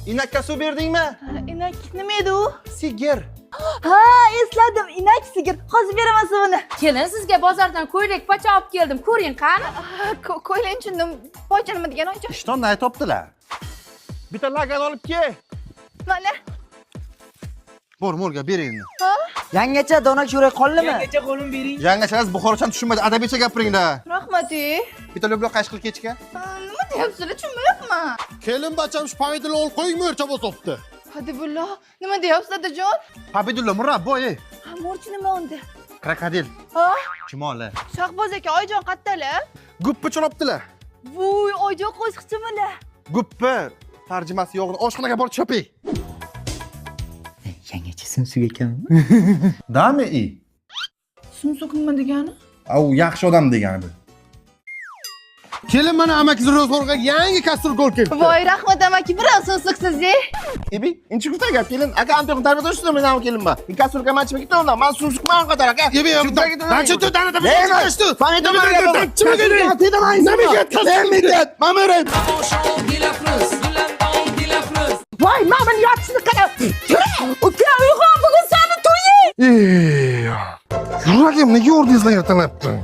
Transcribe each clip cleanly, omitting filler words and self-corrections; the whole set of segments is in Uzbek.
Inakka suv berdingmi? Inak nima edi u? Sigir. Ha, esladim. Inak sigir. Hozir beraman suvini. Kelin, sizga bozordan ko'ylak pocha olib keldim. Ko'ring, qani? Ko'ylak tushundim. Pocha nima degan oycha? Ishtonda aytibdilar. Bitta lagan olib kel. Mana. Morga bering. Yangacha donak sho'rak qoldimi? Yangacha qo'lim bering. Yangachalar buxorochani tushunmaydi. Adabicha gapiringda. Rahmat. Bitta loblo qashqil kechga. Nima deyapsizlar? Tushunmayapman. Kelin bacham shu pomidorni olib qo'ying, o'rcha bosibdi. Hadibullo, nima deyapsiz dadajon? Papidulla murabbo, Ha, mo'rchi nima unda? krokodil. Ha? Chumoli. Shahboz aka, oyijon qattalar? Guppi chulabdilar. Voy, oyijon qo'shiqchimilar? Guppi tarjimasi yo'g'ini oshxonaga borib choping. Yangacha simsuk ekanmi? Dami i. Sumsuk nima degani? Au yaxshi odam degani. Kelin mana amakingiz ro'zg'orga yangi kastrol keldi. Voy, rahmat amaki, biroz sumsuksiz. Ibi, inchi kutay gap kelin. Aka antoq tarbiyada o'shni men ham kelin ba. Kasurga machma ketdi onda. Men sumsukman qadar aka. Ibi, dancha tu dana da Nima? Voy, mana yotishni qara. Uka, uyg'on, bugun seni to'yi. Yuragim nega o'rdingizlar ertalabdan?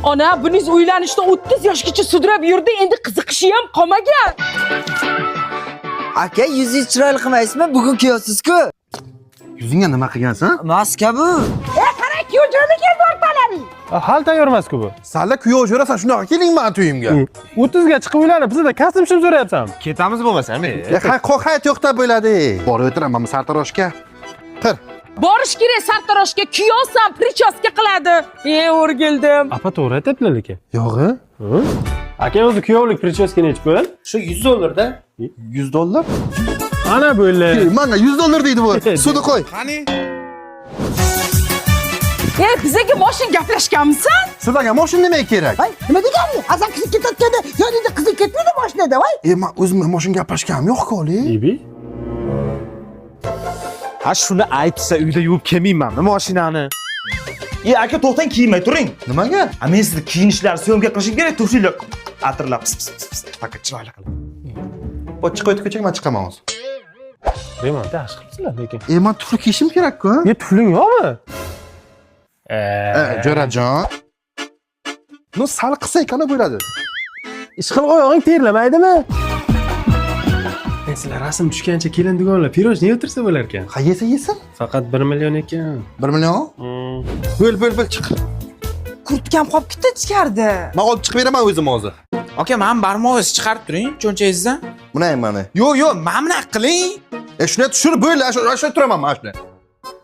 Ona, buningiz uylanishda 30 yoshgacha sudrab yurdi, endi qiziqishi ham qolmagan. Aka, yuzingiz chiroyli qilmaysizmi? Bugun kuyovsiz-ku. Yuzingga nima qilgansan? Maska bu. Qarang, kuyovjo'ni keldi o'rtalaring. Hal tayyor emas-ku bu. Salla kuyov jo'rasan, shunaqa keling men to'yimga. 30 ga chiqib uylanib, bizda kasb shim so'rayapsanmi? Ketamiz bo'lmasami? Hayt yo'qda bo'ladi. Borib o'tiraman sartaroshga. Qir. Borish kerak sartaroshga, kuyovsan, prichoska qiladi. O'rgildim. Apa to'g'ri aytibdilar lekin. Yo'g'i? Aka o'zi kuyovlik prichoska nechi pul? Shu $100 da. $100? Ana bo'ldi. Mana $100 deydi bu. Suvni qo'y. Qani? Bizaga moshin gaplashganmisan? Sizlarga mashina nima kerak? Voy, nima degani? Azan qizi ketayotganda, yoningda qizi ketmaydi mashinada, voy. Men o'zim mashina gaplashganim yo'q-ku, oli. Ibi. Ha shuni aytsa uyda yuvib kelmaymanmi mashinani? Aka to'xtang, kiymay turing. Nimaga? Men sizni kiyinishlar, syomka qilishim kerak, tuflilar atirlab. Faqat chiroyli qilib. Bu chiqib ko'chaga men chiqaman hozir. Remon, dash qilibsizlar lekin. Men tufli kiyishim kerak-ku. Tufling yo'qmi? Jo'rajon. No sal qilsa ekana bo'ladi. Ishqil oyog'ing terlamaydimi? Sizlar rasm tushgancha kelin dugonlar pirojni o'tirsa bo'lar ekan. Ha yesin. Faqat 1 million ekan. 1 million? Bo'l chiq. Kurtkam qolib ketdi ichkarida. Men olib chiqib beraman o'zim hozir. Aka, men barmog'ingiz chiqarib turing, cho'nchagingizdan. Buni mana. Yo'q, mana qiling. Shuni tushirib bo'l, shu turaman men shuni.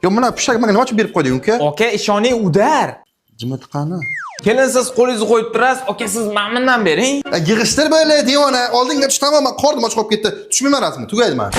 Yo, mana pishak menga nima uchun berib qo'yding, uka? Aka, ishoning udar. Jimit qani? Kelin siz qo'lingizni qo'yib turasiz, aka siz ma'mindan bering. Yig'ishtir bo'l, devona. Oldinga tushtaman, men qornim och qolib ketdi. Tushmayman rasmi, tugaydi men.